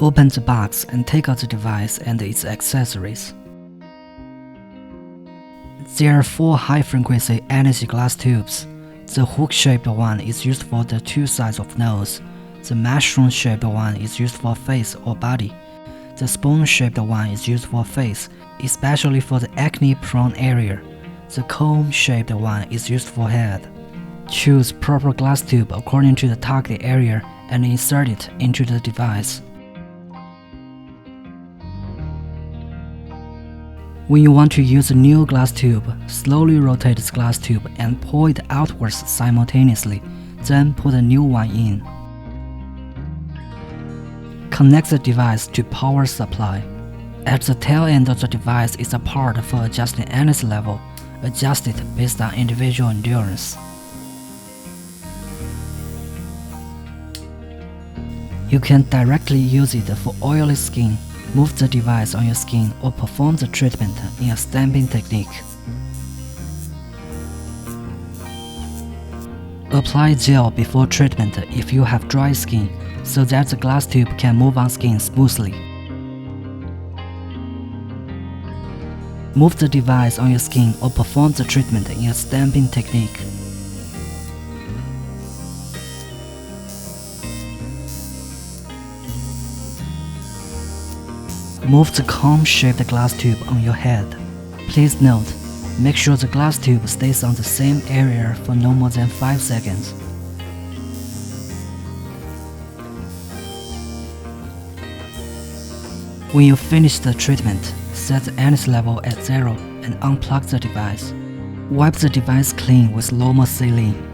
Open the box and take out the device and its accessories. There are 4 high-frequency energy glass tubes. The hook-shaped one is used for the 2 sides of nose. The mushroom-shaped one is used for face or body. The spoon-shaped one is used for face, especially for the acne-prone area. The comb-shaped one is used for head. Choose proper glass tube according to the target area and insert it into the device. When you want to use a new glass tube, slowly rotate the glass tube and pull it outwards simultaneously, then put a new one in. Connect the device to power supply. At the tail end of the device is a part for adjusting energy level, adjusted based on individual endurance. You can directly use it for oily skin, move the device on your skin, or perform the treatment in a stamping technique. Apply gel before treatment if you have dry skin, so that the glass tube can move on skin smoothly. Move the device on your skin or perform the treatment in a stamping technique. Move the comb-shaped glass tube on your head. Please note, make sure the glass tube stays on the same area for no more than 5 seconds. When you finish the treatment, set the energy level at 0 and unplug the device. Wipe the device clean with normal saline.